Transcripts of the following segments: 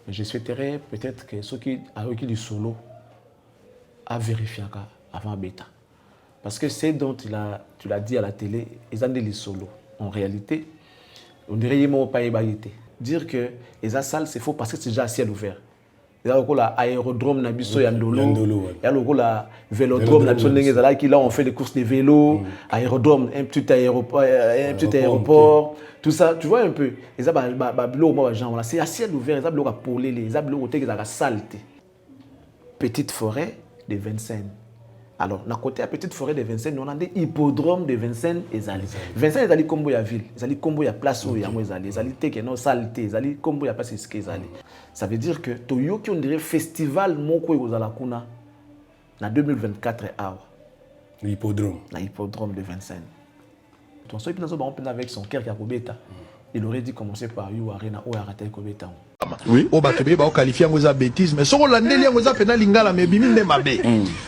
Mais je souhaiterais peut-être que ceux qui ont du solo à vérifier avant bêta. Parce que c'est dont tu l'as dit à la télé, ils ont des solos. En réalité, on dirait qu'ils n'ont pas été. Dire que les salles, c'est faux parce que c'est déjà à ciel ouvert. Il y a l'aérodrome Nabiso Yandolo, il y a le vélodrome Nabiso Nengezala qui là on fait des courses de vélo, aérodrome, un petit aéroport, tout ça, tu vois un peu. C'est à ciel ouvert, c'est à polé, c'est à saleté. Petite forêt de Vincennes. Alors, à côté de la petite forêt de Vincennes, on a des hippodromes de Vincennes et Zali. Vincennes, ils combo ya ville, ils combo ya place où il y a Zali, ils teke non saleté, ils combo ya place ici Zali. Ça veut dire que Toyo qui on dirait festival moko ezala kuna na 2024 awa. L'hippodrome. L'hippodrome de Vincennes. Donc, celui qui nous a avec son cœur qui a kobeta, il aurait dit commencer par You Arena ou Arata Kobeta. Oui. Au batterie, bah, on qualifie en cause bêtise, mais sur la nélia, on a fait un lingala, mais bimi ne m'a bé.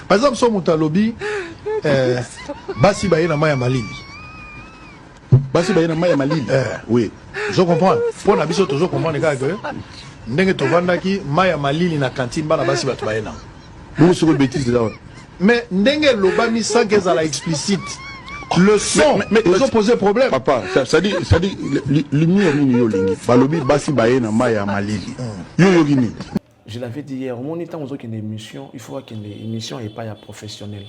Par exemple, sur mon talobi, Bassi Baye na Maya Malili. Bassi Baye na Maya Malili. Oui. Je comprends. Pour la biso, toujours comprendre les gars que, n'engue to vandaki, Maya Malili na cantine, bah, la Bassi Baye Baye na. Vous sur bêtise là. Mais n'engue l'obami sans qu'elle soit explicite. Le son, mais ils ont posé problème. Papa, ça dit, lumière ni yolingi. Balobi Bassi Baye na Maya Malili. Yoyogini. Je l'avais dit hier, au moment où il y a une émission, il faut qu'il y ait une émission et pas un professionnel.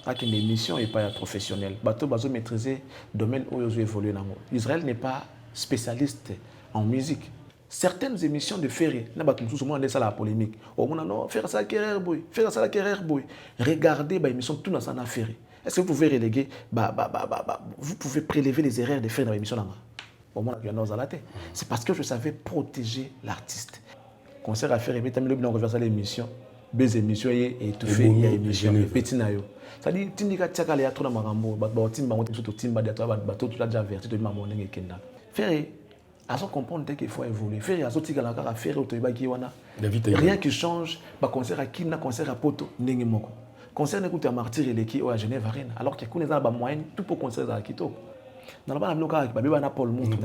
Pas qu'il y ait une émission et pas un professionnel. Bateau bazo maîtriser le domaine où ils ont évolué. Israël n'est pas spécialiste en musique. Certaines émissions de Ferry, on a ça la polémique. On a non, faire ça la carrière boy. Regardez les émissions tout dans ça na Ferry. Est-ce que vous pouvez reléguer, vous pouvez prélever les erreurs de faire dans l'émission là? C'est parce que je savais protéger l'artiste. Concert à faire, mais le bilan reverser l'émission, des émissions et tout fait, il y a émission, petit nayo. Ça dit, tindika tchaka le atona marambo, timba monte sur timba de toi, bateau tu l'as déjà averti de maman n'engé kenda. Faire, à son comprendre qu'il faut évoluer. Faire, à son tika la cara, faire au toiba qui wana. Rien qui change, concert à Kina, concert à Poto, n'engé moko. Concert n'écoute à Martyr et l'équipe à Genève Arena, alors qu'il y a des moyens, tout pour concert à Quito. Dans le bas, il y a Paul Moutou.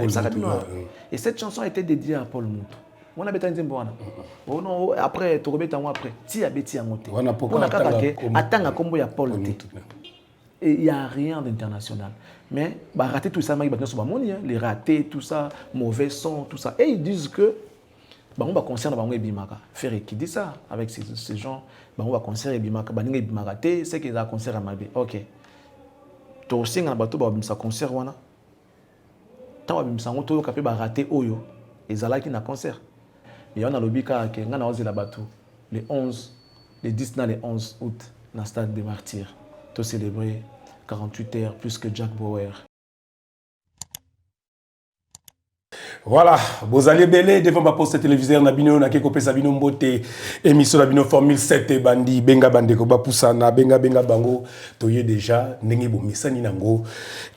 Et cette chanson a été dédiée à Paul Moutou. On a besoin oh non, après, tu remets un après. Si a bêti à monter. On a attend à combo ya Paul T. Et il n'y a rien d'international. Mais rater tout ça, les ratés, tout ça, mauvais son, tout ça. Et ils disent que on va concerner Bimaka. Ferry qui dit ça avec ces gens. On va concerner Bimaka. Bimaka, c'est qu'ils ont un concert à Mabé. Ok. Tu as aussi un bateau qui a un concert. Tu as un raté Oyo. Ils ont un concert. Mais on a le bika qui est la bateau le 11, le 10 le 11 août dans le stade des Martyrs. Tu as célébré 48 heures plus que Jack Bauer. Voilà, vous allez belé devant ma poste téléviseur Nabino na keko pesa bino mbote émission Nabino formule 7 bandi benga bandeko ba pusana benga bango toye déjà ndenge bo misani nango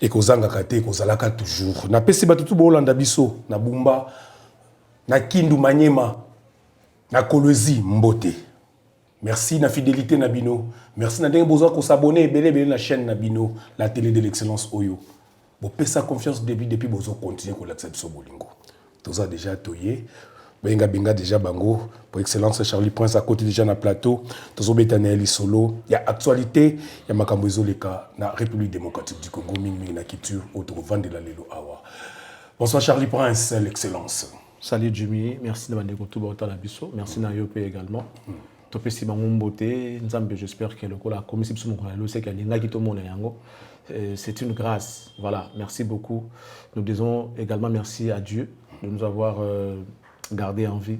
et kozanga kate kozalaka toujours na pesi batutu bo Holanda biso na Bumba na Kindu Manyema na Kolwezi mbote. Merci na fidélité Nabino, merci na ndenge bozo ko s'abonner belé na chaîne Nabino, la télé de l'excellence Oyo. Bon, pesa confiance depuis bozo continuer ko l'accepter so bolingo. Tout ça déjà toyé. Benga déjà bango pour excellence Charlie Prince à côté déjà na plateau. Tozo betaneli solo. Il y a actualité, il y a makambo ezoleka na République démocratique du Congo mingi na kitur autour vendre la lelo awa. Bonsoir Charlie Prince, l'excellence. Salut Jimmy, merci de bandeko tout bota la biso. Merci na yope également. Topesi bango mbote, nzambe j'espère que le kola commission biso mo lo c'est que linga ki to mona yango. C'est une grâce. Voilà, merci beaucoup. Nous disons également merci à Dieu de nous avoir gardé en vie.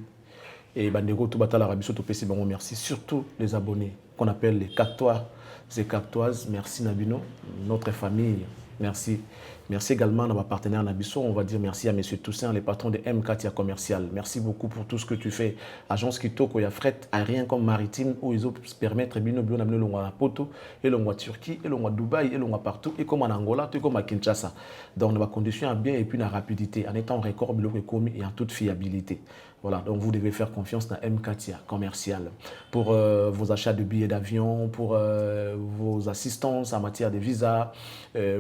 Et bandeko tout bata la rabiso topesi bango merci, surtout les abonnés qu'on appelle les Cactois et Cactoises. Merci Nabino, notre famille. Merci. Merci également à nos partenaires Nabiso. On va dire merci à M. Toussaint, les patrons de M4 Commercial. Merci beaucoup pour tout ce que tu fais. Agence Kitoko, il y a fret à rien comme maritime où ils ont permettre de d'amener le à Poto, et le à Turquie, et le à Dubaï, et le partout, et comme en Angola, et comme à Kinshasa. Dans nos conditions à bien et puis la rapidité, en étant record commis et en toute fiabilité. Voilà, donc vous devez faire confiance dans MKTIA commercial pour vos achats de billets d'avion, pour vos assistances en matière de visa,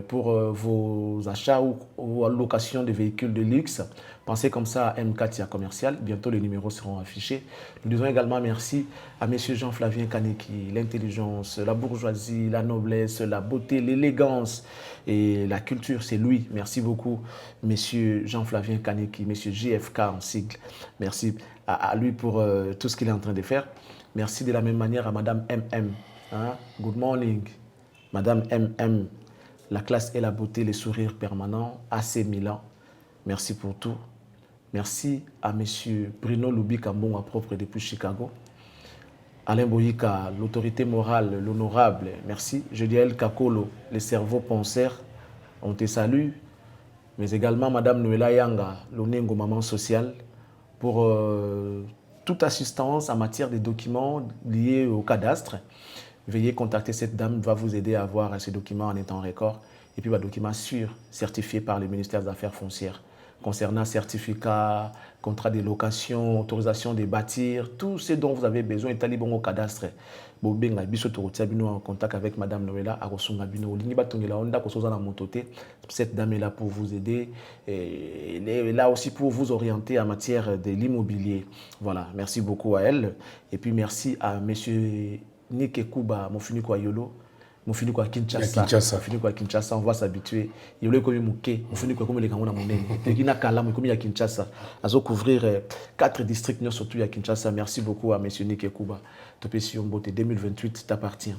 pour vos achats ou locations de véhicules de luxe. Pensez comme ça à MKTIA commercial. Bientôt, les numéros seront affichés. Nous disons également merci à M. Jean-Flavien Kaneki, l'intelligence, la bourgeoisie, la noblesse, la beauté, l'élégance et la culture. C'est lui. Merci beaucoup, M. Jean-Flavien Kaneki, M. JFK en sigle. Merci à lui pour tout ce qu'il est en train de faire. Merci de la même manière à Madame MM. Hein? Good morning, Madame MM. La classe et la beauté, les sourires permanents, AC Milan. Merci pour tout. Merci à M. Bruno Lubi-Kambon, à propre depuis Chicago. Alain Boyika, l'autorité morale, l'honorable. Merci. Jodiel Kakolo, les cerveaux penseurs. On te salue. Mais également Madame Noëlla Yanga, l'Onengo Maman Sociale, pour toute assistance en matière de documents liés au cadastre. Veuillez contacter cette dame, va vous aider à avoir ces documents en étant record. Et puis, documents sûrs, certifiés par le ministère des Affaires foncières, concernant certificats, contrats de location, autorisation de bâtir, tout ce dont vous avez besoin, est bon au cadastre. En contact avec Madame Noëlla, cette dame est là pour vous aider. Et elle est là aussi pour vous orienter en matière de l'immobilier. Voilà, merci beaucoup à elle. Et puis merci à M. Nike Kuba, mon fini quoi Yolo. Mon fini quoi Kinshasa. Mon fini quoi Kinshasa, on va s'habituer. Yolo est comme Mouké, mon fini quoi comme les Kamona Mounen. Et qui n'a qu'à là, comme il y a Kinshasa. À couvrir 4 districts, surtout il y a Kinshasa. Merci beaucoup à M. Nike Kuba. Topé si Mbote 2028 t'appartient.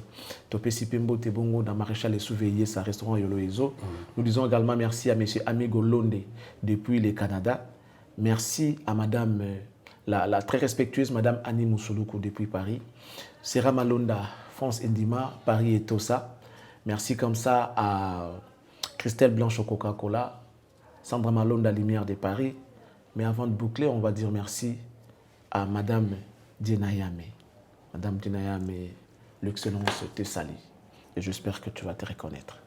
Topé si Mbote Bongo dans Maréchal et Souveillé, sa restaurant Yolo Ezo. Nous disons également merci à M. Amigo Londe depuis le Canada. Merci à Madame, la très respectueuse Madame Annie Moussouloukou depuis Paris. Serra Malonda, France Indima, Paris et Tossa. Merci comme ça à Christelle Blanche au Coca-Cola, Sandra Malonda Lumière de Paris. Mais avant de boucler, on va dire merci à Madame Dinayame. Madame Dinayame, l'excellence te salue. Et j'espère que tu vas te reconnaître.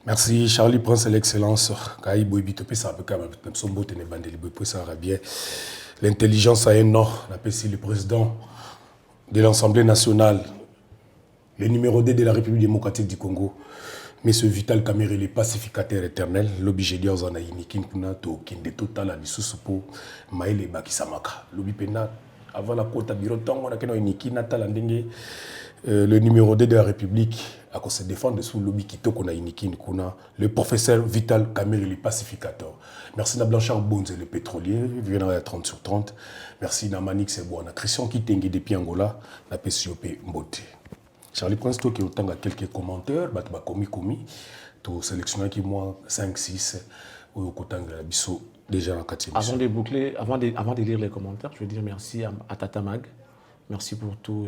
Merci Charlie Prince, l'excellence. L'intelligence a un nom, le président de l'Assemblée nationale, le numéro 2 de la République démocratique du Congo, M. Vital Kamerhe, le pacificateur éternel, l'objet de Ozana Yinikin Kuna, Kinde Total, la Lisusupo, Maële Bakisamaka. L'objet pena, avant la côte à Birotan, on a qu'un Yinikin, Natalandenge, le numéro 2 de la République, à cause de se défendre sous l'objet Kito qu'on a Yinikin Kuna, le professeur Vital Kamerhe, le pacificateur. Merci à Blanchard Bonze, le pétrolier, vient à 30 sur 30. Merci à Manix Sebouana, Christian Kitenge depuis Angola, la PCOP Mbote. Charlie Prince, toi qui autant quelques commentaires, tu sélectionnes qui moi 5-6 ou déjà dans la Avant de boucler, avant de lire les commentaires, je veux dire merci à Tata Mag. Merci pour tout.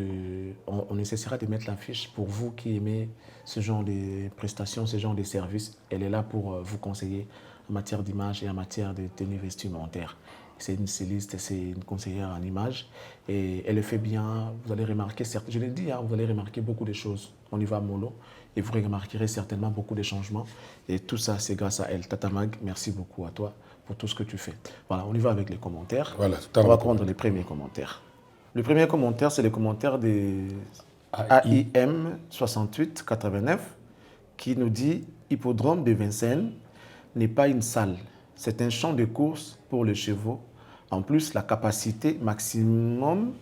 On essaiera de mettre l'affiche pour vous qui aimez ce genre de prestations, ce genre de services. Elle est là pour vous conseiller en matière d'image et en matière de tenue vestimentaire. C'est une styliste, c'est une conseillère en image et elle le fait bien. Vous allez remarquer, je l'ai dit, vous allez remarquer beaucoup de choses. On y va mollo et vous remarquerez certainement beaucoup de changements. Et tout ça, c'est grâce à elle. Tata Mag, merci beaucoup à toi pour tout ce que tu fais. Voilà, on y va avec les commentaires. Voilà, on va prendre les premiers commentaires. Le premier commentaire, c'est le commentaire de AIM 6889 qui nous dit « Hippodrome de Vincennes n'est pas une salle. C'est un champ de course pour les chevaux. En plus, la capacité maximum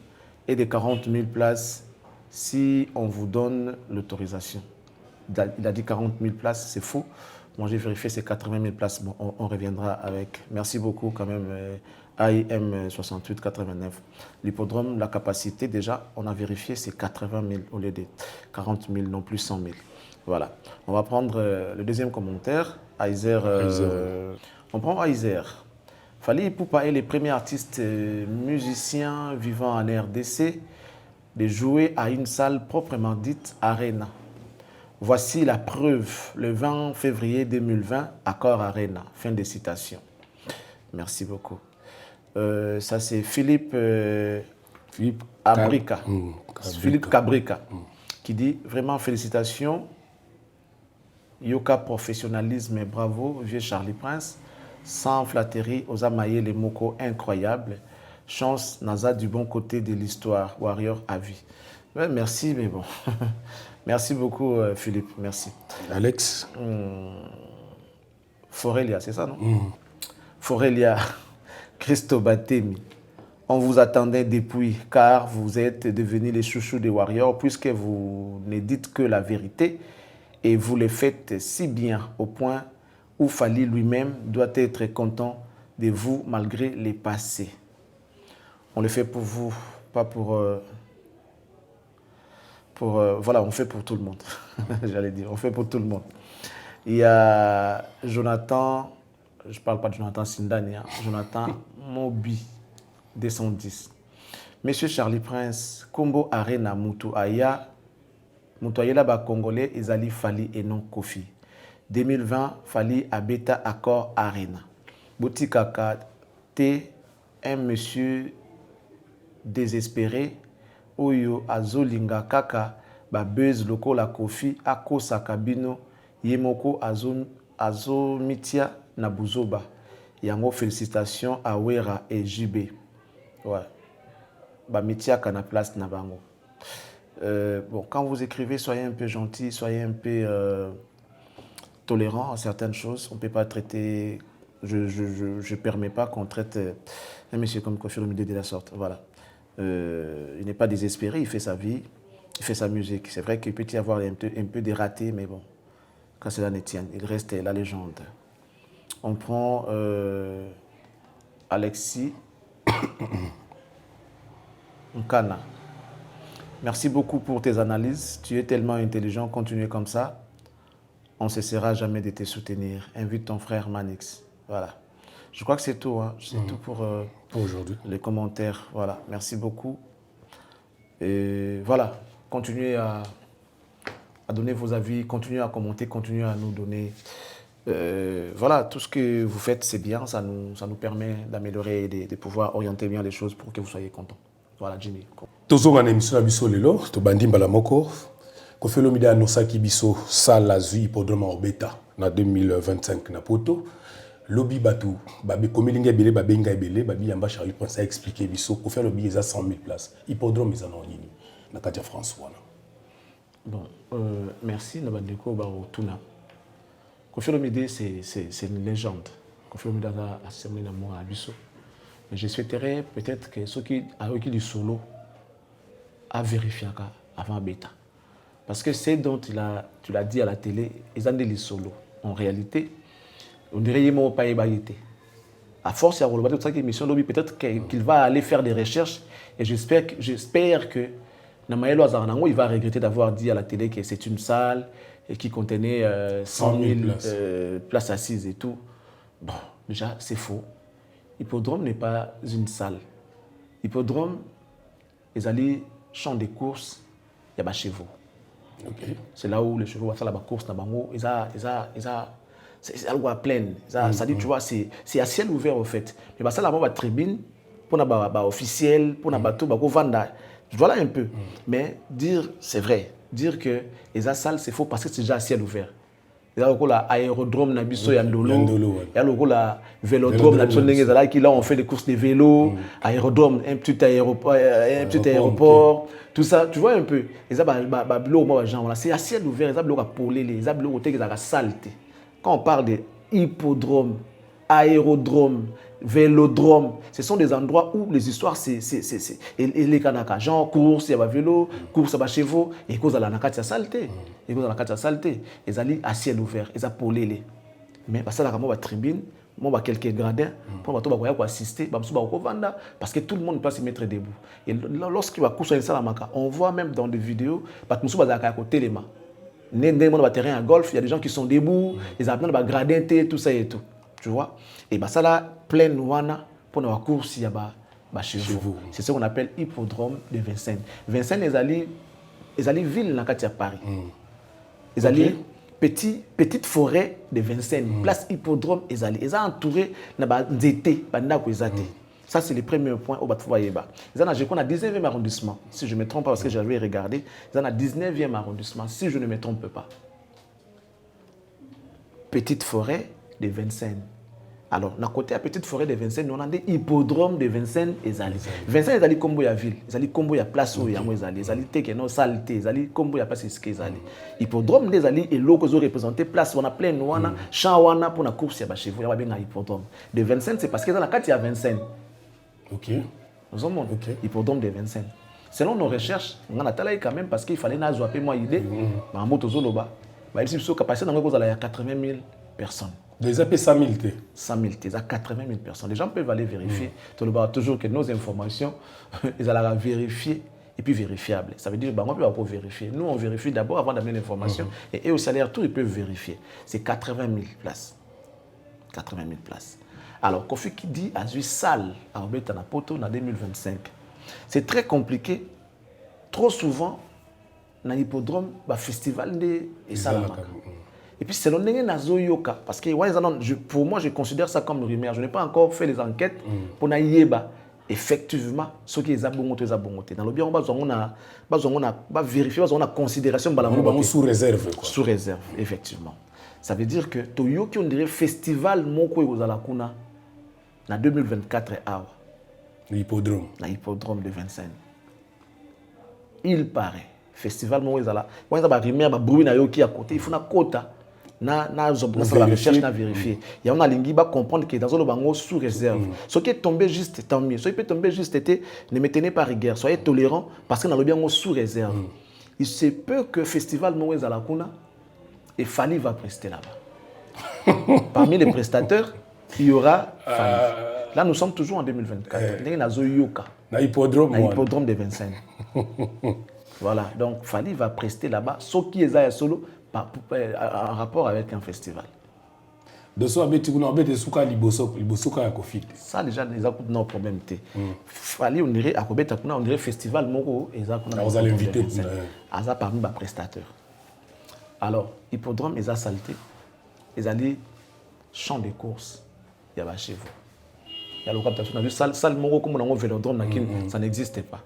est de 40 000 places si on vous donne l'autorisation. » Il a dit 40 000 places, c'est faux. Moi, j'ai vérifié, c'est 80 000 places. Bon, on reviendra avec. Merci beaucoup quand même, AIM 6889. L'hippodrome, la capacité, déjà, on a vérifié, c'est 80 000 au lieu de 40 000, non plus 100 000. Voilà. On va prendre le deuxième commentaire. Aizer. On prend Aizer. Fally Ipupa est le premier artiste musicien vivant en RDC de jouer à une salle proprement dite Arena. Voici la preuve, le 20 février 2020, Accor Arena. Fin de citation. Merci beaucoup. Ça, c'est Philippe Cabrica. Philippe Cabrica, qui dit vraiment félicitations. Yoka professionnalisme et bravo, vieux Charlie Prince. Sans flatterie, aux amaillés les mocos incroyables. Chance, Naza du bon côté de l'histoire. Warrior à vie. Ouais, merci, mais bon. Merci beaucoup, Philippe. Merci. Alex. Forelia, c'est ça, non? Forelia, Christo Batemi. On vous attendait depuis, car vous êtes devenus les chouchous des Warriors, puisque vous ne dites que la vérité et vous le faites si bien, au point où Fally lui-même doit être content de vous malgré les passés. On le fait pour vous, pas pour... voilà, on fait pour tout le monde. J'allais dire, on fait pour tout le monde. Il y a Jonathan, je ne parle pas de Jonathan Sindani, hein, Jonathan Mobi, 210. Monsieur Charlie Prince, Kombo Arena Moutou Aya, Moutou Ayela ba Congolais, Ezali Fally et non Kofi. 2020, Fally à Beta Accord Arena. Boutikaka, T, un monsieur désespéré, Oyo Azolinga Kaka, ba buzz loko la Kofi, Ako Sakabino, Yemoko Azomitia Nabuzoba. Yango félicitations à Wera et JB. Ouais. Ba Mitia Kana place Nabango. Bon, quand vous écrivez, soyez un peu gentil, soyez un peu tolérant à certaines choses. On ne peut pas traiter. Je ne permets pas qu'on traite un monsieur comme Koffi Olomide de la sorte. Voilà. Il n'est pas désespéré, il fait sa vie, il fait sa musique. C'est vrai qu'il peut y avoir un peu des ratés, mais bon, quand cela ne tient, il reste la légende. On prend Alexis Nkana. Merci beaucoup pour tes analyses. Tu es tellement intelligent, continue comme ça. On ne cessera jamais de te soutenir. Invite ton frère Manix. Voilà. Je crois que c'est tout. Hein. C'est tout pour aujourd'hui. Les commentaires. Voilà. Merci beaucoup. Et voilà. Continuez à donner vos avis, continuez à commenter, continuez à nous donner. Voilà, tout ce que vous faites, c'est bien. Ça nous permet d'améliorer et de pouvoir orienter bien les choses pour que vous soyez contents. Voilà, Jimmy. Tozonga na émission na biso lelo, to bandi mbala moko. Koffi Olomide anosaki biso sala zui hippodrome Obeta na 2025 na poto. Lobi batu, babe komilinga ebele babenga ebele, babi yamba Charlie Prince a expliqué biso Koffi Olomide eza 100 000 places. Hippodrome eza na nini na kati ya France wana. Bon, merci na bandeko ba otuna. Koffi Olomide c'est une légende. Koffi Olomide a assemblé na moi à biso. Mais je souhaiterais peut-être que ceux qui ont du solo a vérifié avant Beta. Parce que c'est dont tu l'as dit à la télé, ils ont des solos. En réalité, on dirait qu'ils n'ont pas ébaïté. À force, il y a toute cette émission, peut-être qu'il va aller faire des recherches et j'espère que Namaelo Azaranango, il va regretter d'avoir dit à la télé que c'est une salle et qui contenait 100 000 places assises et tout. Bon, déjà, c'est faux. Hippodrome n'est pas une salle. Hippodrome, ils allaient champ des courses, il y a des chevaux. Okay. C'est là où les chevaux vont faire la course, c'est algo à pleine. Ça dit, tu vois, c'est à ciel ouvert au fait. Mais ça, là-bas, la tribune, pour la officiel, pour la bateau, pour vendre, voilà un peu. Mais dire, c'est vrai, dire que les salles, c'est faux parce que c'est déjà à ciel ouvert. Il y a l'aérodrome Nabiso Yandolo, il y a le vélodrome Nabiso Nengezala qui là on fait des courses de vélo, aérodrome, un petit aéroport, tout ça, tu vois un peu. C'est à ciel ouvert, quand on parle de hippodrome, aérodrome, vélodrome, ce sont des endroits où les histoires, c'est les kanaka, genre course, il y a vélo, course à chevaux, et cause à la nakati saleté, et cause à la nakati saleté, ils allaient à ciel ouvert, ils appolaient les. Mais parce que là, moi, tribune, moi, quelques gradins, pour moi, assister, parce que tout le monde peut se mettre debout. Et lorsqu'il va coucher à la on voit même dans des vidéos, parce que nous à côté les mains. Dans le terrain à golf, il y a des gens qui sont debout, ils ont des gradins, tout ça et tout. Tu vois? Et ça là, plein wana pour la course, il y a chevaux. C'est ce qu'on appelle hippodrome de Vincennes. Vincennes, ils allaient ville dans le Paris. Ils allaient petite forêt de Vincennes, place hippodrome, ils ont entouré d'été, ça c'est le premier point au Batfouaïba. Ils ont je crois 19e arrondissement, si je ne me trompe pas parce que j'avais regardé, ils ont 19e arrondissement, si je ne me trompe pas. Petite forêt de Vincennes. Alors, na côté à Petite Forêt de Vincennes, on a des hippodromes de Vincennes et Zali. Vincennes et Zali, combo ya ville. Zali, combo ya place où il y a moi Zali. Zali, teke no saleté. Zali, combo ya place iske Zali. Hippodrome des Zali et l'eau que vous représentez place, on a plein de wana, champ wana pour la course ya chevaux. Il y a bien un hippodrome. De Vincennes, c'est parce que dans la carte, il y a Vincennes. Ok. Nous avons hippodrome de Vincennes. Selon nos recherches, on a talé quand même parce qu'il fallait n'azoper moi idée. Mais en moto zoloba, il y a capacité dans 80 000 personnes. Des AP 100 000 T. 100 000 T, 80 000 personnes. Les gens peuvent aller vérifier. Toujours que nos informations, ils allaient vérifier et puis vérifiables. Ça veut dire qu'on peut vérifier. Nous, on vérifie d'abord avant d'amener l'information. Et au salaire, tout, ils peuvent vérifier. C'est 80 000 places. 80 000 places. Alors, Kofi qui dit à une salle à Obetanapoto en 2025. C'est très compliqué. Trop souvent, dans l'hippodrome, le festival de Salamaka. Et puis, c'est le Nazoyoka. Parce que pour moi, je considère ça comme une rumeur. Je n'ai pas encore fait les enquêtes pour Naïeba. Effectivement, ce qui est abongoté. Dans le bien, on va vérifier, on a considération. Sous réserve. Sous réserve, effectivement. Ça veut dire que Toyoki, on dirait festival Moko et Ozalakuna en 2024 à l'hippodrome. L'hippodrome de Vincennes. Il paraît. Festival Moko et Ozalakuna. Il y a des rumeurs, des bruits à côté. Il faut une quota. Na recherche, na vérifier. Il y a un lingi va comprendre que dans le bango sous réserve. Ce qui est tombé juste, tant mieux. Ce qui peut tomber juste, ne me tenez pas rigueur. Soyez tolérants parce que dans le bango sous réserve. Il se peut que Festival Moko et Ozalakuna et Fanny va prester là-bas. Parmi les prestateurs, il y aura Fanny. Là, nous sommes toujours en 2024. Il y a Zoyoka. L'hippodrome de Vincennes. Voilà. Donc, Fanny va prester là-bas. Ce qui est solo en rapport avec un festival. De ce ça déjà les a non problème fallait on dirait à Kobeta on dirait festival moko et ça on a l'invité ça parmi les prestateurs. Alors hippodrome et ça saleté ils allaient champ de course il y a chez vous il y a le captation on a vu salle moko comme on a vélodrome ça n'existait pas.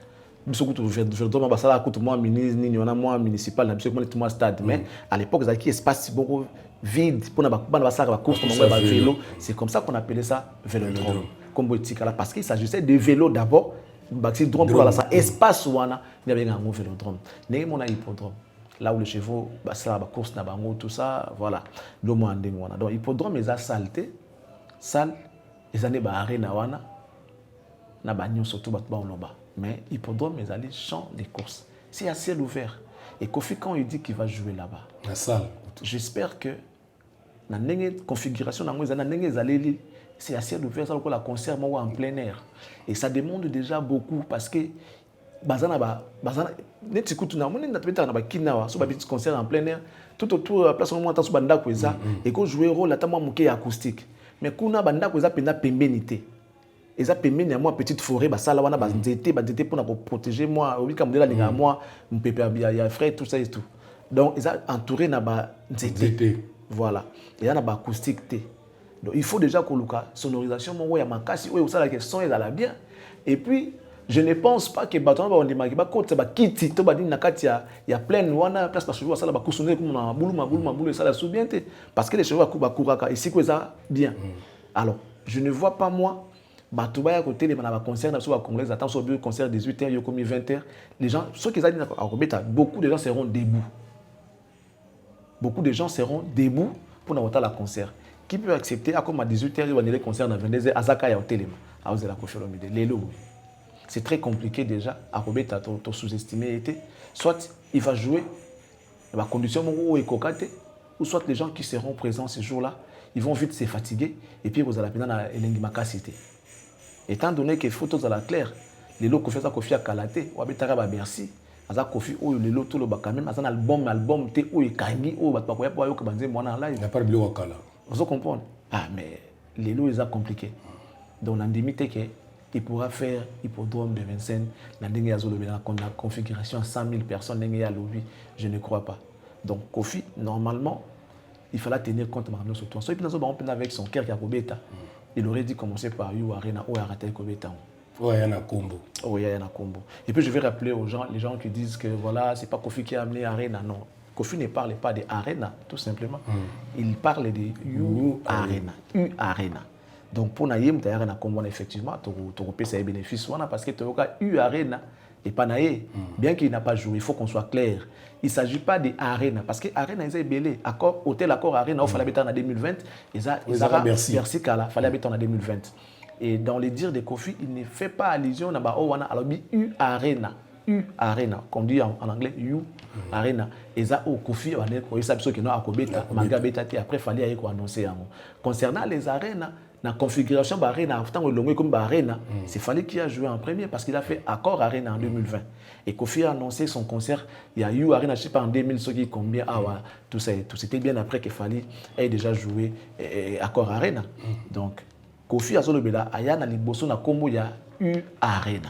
Vélodrome ça a coûté moins municipal na stade mais à l'époque ça qui espace beaucoup vide pour na course vélo, c'est comme ça qu'on appelait ça vélodrome comme botikala parce qu'il s'agissait de vélo d'abord bâti drone pour ça espace wana il y avait un vélodrome né mon hippodrome là où les chevaux ça la course na bango tout ça voilà do mo ande wana donc hippodrome les a saleté salle les années ba arena wana na banyo surtout ba loba mais hippodrome les allés champ des courses c'est à ciel ouvert et Kofi quand il dit qu'il va jouer là-bas la salle j'espère que dans la configuration c'est à ciel ouvert, ça la concert en plein air. Et ça demande déjà beaucoup parce que concert en plein air, tout autour de la place et qu'on joue un rôle acoustique. Mais qu'on a pembenité. Et ça permet à moi petite forêt pour protéger moi moi mon frère tout ça et tout. Donc ils a entouré na ba voilà. Il y a une acoustique. Donc il faut déjà qu'on la sonorisation mon ya makasi ou ça la question est là bien. Et puis je ne pense pas que baton ba ondima ba côté ba kiti to ba din na kati ya plein wana place parce que ça la ba kusonner comme na boulou ça la sous bien parce que les chevaux ba kuraka ici que ça bien. Alors, je ne vois pas moi Batouba à côté des concerts na congolais attend sur le concert 18h yo comme 20h les gens ceux qui ont à Robeta beaucoup de gens seront debout. Beaucoup de gens seront debout pour n'avoir la concert. Qui peut accepter à comme à 18h il va aller concert dans 22h à Zaka ya hôtel à Ozela Kofilomide lelo. C'est très compliqué déjà à Robeta to sous-estimé été soit il va jouer la condition où est cocaté ou soit les gens qui seront présents ce jour-là ils vont vite se fatiguer et puis vous allez peine na elengi makasité. Étant donné que photos à la claire les lots Kofi ça Kofi à Kalaté ou abetaka ba merci aza Kofi ou les lots tout le ba quand même aza album té ou ekangi ou ba ko ya po yo ka banze mwana live n'a pas de bloc kala vous comprenez mais les lots ils sont compliqués donc on limite que il pourra faire hippodrome de Vincennes dans ndenge ya zolobi na configuration 100 000 personnes ndenge ya lobby je ne crois pas donc Kofi normalement il fallait tenir compte de ce tour. So, il peut avec son cœur qui a Kobeta. Il aurait dit commencer par You Arena ou arrêter Kobeta. Oui, il y a un combo. Oui, il y a un combo. Et puis je vais rappeler aux gens, les gens qui disent que voilà, c'est pas Kofi qui a amené Arena. Non, Kofi ne parle pas de Arena, tout simplement. Il parle de You Arena. U Arena. Donc pour naïm tu as un combat effectivement tu repères ses bénéfices parce que tu as eu arena et pas naïe. Bien qu'il n'a pas joué, il faut qu'on soit clair. Il ne s'agit pas d'Arena, parce que Arena, ils ont belé. Accord, hôtel accord Arena, il fallait habiter en 2020. Ils ont Bercy, il fallait habiter en 2020. Et dans les dires de Kofi, il ne fait pas allusion à U Arena. U Arena, qu'on dit en anglais U Arena. Et ça, Kofi, il savait que nous avons Manga Beta, après il fallait annoncer. Concernant les arénas, la configuration d'Arena, comme Arena, c'est fallait qu'il a joué en premier parce qu'il a fait accord Arena en 2020. Et Kofi a annoncé son concert, il y a eu Arena, je ne sais pas en 2000, ce qui combien, tout c'était bien après qu'il fallait ait déjà joué accord Arena. Donc, Kofi a solo bela, Ayana Liboso na combo, il y a eu Arena.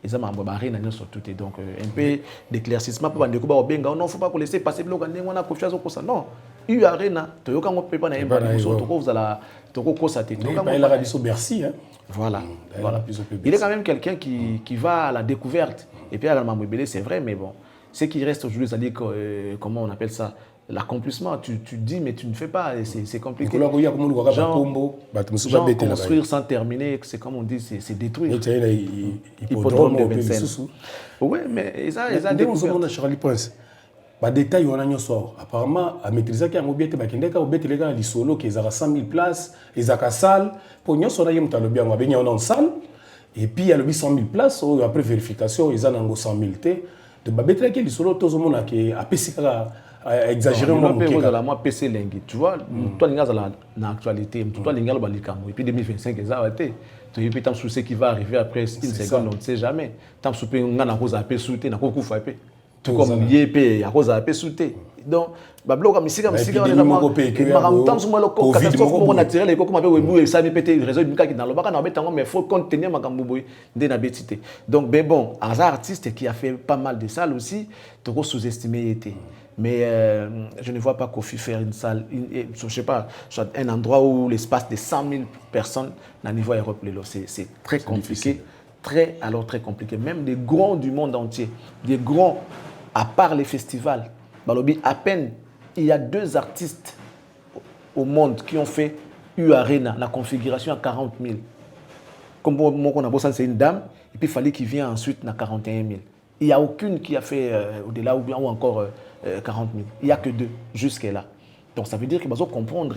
Et ça m'a Arena surtout. Donc, un peu d'éclaircissement pour dire que non, il ne faut pas laisser passer le bloc, on a Kofi à non. U Arena, tu as peut pas n'importe vous allez il a dit sur Bercy. Voilà. Il est quand même quelqu'un qui va à la découverte. Et puis à la Mamouébélé, c'est vrai, mais bon, ce qui reste aujourd'hui, c'est-à-dire comment on appelle ça, l'accomplissement. Tu dis, mais tu ne fais pas, c'est compliqué. Genre, construire sans terminer, c'est comme on dit, c'est détruire. Hippodrome de Vincennes. Oui, mais ça, ils ont découvert. Charlie Prince. Bah détail on a un sort apparemment à maîtriser qu'il y a un objet bakindeka objet les gars li solo qui a 100 000 places les a salle pour nous on a yem talo bien on va bien en salle et puis il y a le 800 000 places après vérification ils en 100 000 t de babetla qui li solo tout le monde qui a pesika exagéré moi PC lingi tu vois toi linga dans actualité toi linga le balikamo et puis 2025 ils a été tu peux tant souci qui va arriver après une seconde on ne sait jamais tant souper ngana ko za pe souter na ko kufa pe tout comme yépé à cause à pesouté donc bablo comme ici on est maramtam sur moi le catastrophe naturel et comme avec ça ne pété réseau du cas qui dans le bac mais faut contenir makambo de na betité donc ben bon un artiste qui a fait pas mal de salles aussi trop sous-estimé était mais je ne vois pas Kofi faire une salle je sais pas un endroit où l'espace de 100 000 personnes à niveau Europe c'est très compliqué très compliqué même des grands du monde entier des grands à part les festivals, à peine il y a 2 artistes au monde qui ont fait U Arena, la configuration à 40 000. Comme moi, on a bossé, c'est une dame, et puis il fallait qu'il vienne ensuite à 41 000. Il n'y a aucune qui a fait au-delà ou encore 40 000. Il n'y a que 2 jusqu'à-là. Donc ça veut dire qu'il faut comprendre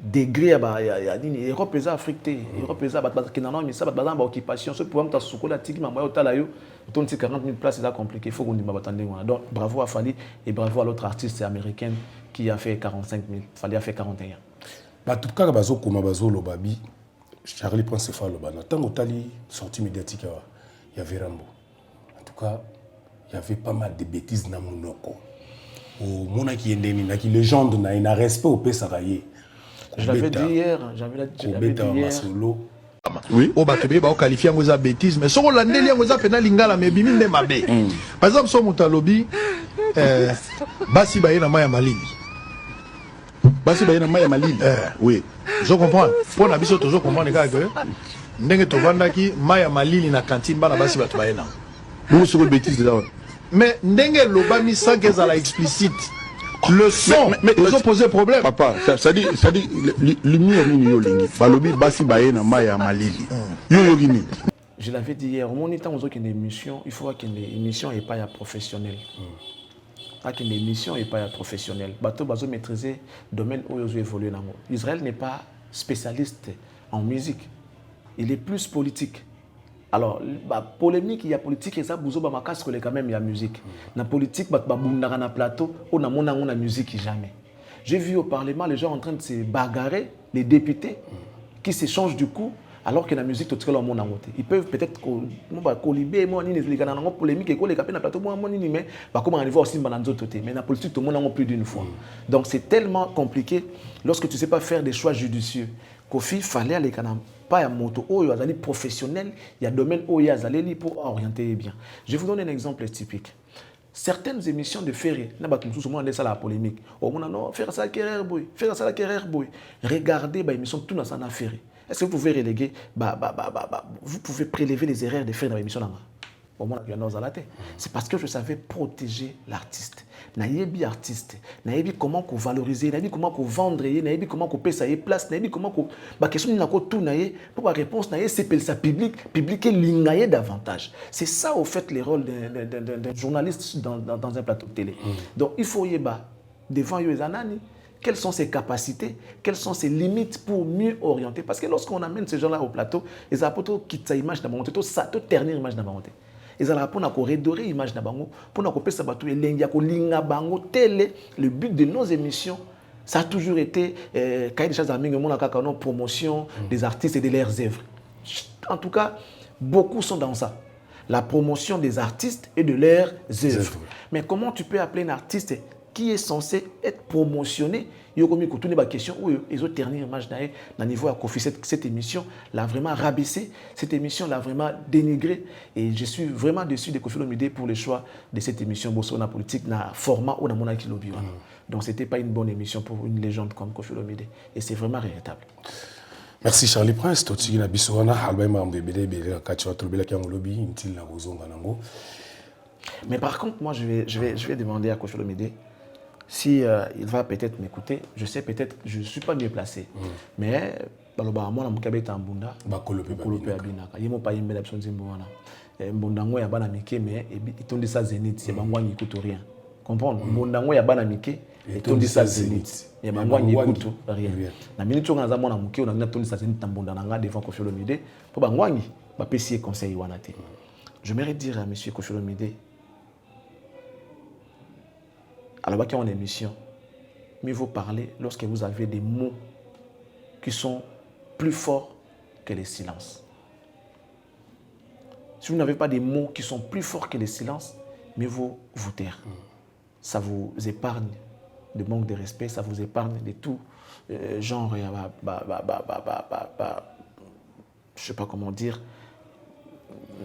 degré Europe les Afrique Europe les qui n'en ont mis ça occupation ce problème t'as soukou la tigre mais au yo ton 40 000 places c'est compliqué il faut qu'on dise donc bravo à Fally et bravo à l'autre artiste américaine qui a fait 45 000 Fally a fait 41 bah tout cas bazo kuma bazo lo babi Charlie Prince fa lo bana tango tali sortie médiatique il y avait Rambo en tout cas il y avait pas mal de bêtises na munoko au mona qui endeni na qui légende na ina respect au pesaraye. Je l'avais dit hier, j'avais dit hier. Oui. Au Batobé, on qualifie en bêtise, mais sur l'année, on a fait un lingala, mais bimine de mabé. Par exemple, sur mon lobby, Basi Baye na Maya Malili. Basi Baye na Maya Malili. Oui. Je comprends. Pour la biso, toujours comprendre les gars que Ndenge Tovandaki, Maya Malili na cantine, bana Basi Baye na. Vous sur une bêtise de là. Mais Ndenge Lobami sans qu'elle soit explicite. Le son, mais ils ont posé problème. Papa, ça dit, lumière ni yolingi. Balobi Basi Baye na Maya Malili. Yoyogini. Je l'avais dit hier, au moment où il y a une émission, il faut qu'il y ait une émission et pas professionnelle. Qu'il y ait une émission et pas professionnelle. Bateau bazo maîtriser le domaine où ils évoluent. Israël n'est pas spécialiste en musique. Il est plus politique. Alors, polémique, il y a politique et ça, bouzo ba makas quand même il y a musique. Na politique, ba bundara na plateau, on a mon musique jamais. J'ai vu au Parlement les gens en train de se bagarrer, les députés qui s'échangent du coup, alors que la musique tout le monde a voté. Ils peuvent peut-être colibé moi ni les gars polémique et les capés na plateau moi ni mais comment arriver aussi dans d'autres côtés. Mais la politique tout le monde a plus d'une fois. Donc c'est tellement compliqué lorsque tu sais pas faire des choix judicieux. Kofi fallait aller quand pas à moto ou à aller professionnel, il y a domaine où il y a aller pour orienter bien. Je vous donne un exemple typique. Certaines émissions de Ferré, n'a pas tout le monde ça la polémique. Oh mon non, faire ça carrière boy, faire ça la carrière boy. Regardez bah émission tout dans ça na Ferré. Est-ce que vous pouvez reléguer vous pouvez prélever les erreurs de faire dans l'émission là. au monde c'est parce que je savais protéger l'artiste. Naïebi artiste, naïebi comment qu'on valoriser, naïebi comment qu'on vendre, naïebi comment qu'on paye sa place, naïebi comment qu'on bah question n'a tout naïe pour la réponse naïe c'est ça public l'ingaye davantage. C'est ça au fait les rôles d'un journaliste dans un plateau de télé. Donc il faut y bah devant les anani. Quelles sont ses capacités, quelles sont ses limites pour mieux orienter. Parce que lorsqu'on amène ces gens-là au plateau, ils ont quitter sa image d'abord, ça te ternir image d'abord. Ils ont pour redorer l'image d'abord, pour nous ça bateau et linga ko linga bango télé. Le but de nos émissions, ça a toujours été quand des choses à promotion des artistes et de leurs œuvres. En tout cas, beaucoup sont dans ça. La promotion des artistes et de leurs œuvres. Mais comment tu peux appeler un artiste qui est censé être promotionné? Il y a une question où ils ont terni l'image d'un niveau à Kofi. Cette émission l'a vraiment rabaissé, cette émission l'a vraiment dénigré. Et je suis vraiment déçu de Koffi Olomide pour le choix de cette émission Bossona Politique dans le format où on a qui lobby. Donc ce n'était pas une bonne émission pour une légende comme Koffi Olomide. Et c'est vraiment regrettable. Merci Charlie Prince. Toti na bisoana album mbebele bele kacho tolbela ki lobby intil na bozonga nango. Mais par contre moi je vais demander à Koffi Olomide si il va peut-être m'écouter. Je sais peut-être je suis pas mieux placé. Mais baloba moi na mukabeta mbunda ba kolope abinaka. Yemo pa yembela bisonzi mbona. Mbondango ya bana mike mais itondi sa Zénith c'est bangwanyi kuto rien. Comprendre mbondango ya bana mike itondi sa Zénith. Ya bangwanyi kuto rien. Na minute on ngaza mona muke on ngana tondi sa Zénith tambonda nanga devant Koffi Olomide po bangwanyi ba pesi conseil wana te. Je m'aimerais dire à monsieur Koffi Olomide, alors qu'il y a une émission, mieux vaut parler lorsque vous avez des mots qui sont plus forts que les silences. Si vous n'avez pas des mots qui sont plus forts que les silences, mieux vaut vous taire. Ça vous épargne de manque de respect, ça vous épargne de tout genre, je sais pas comment dire,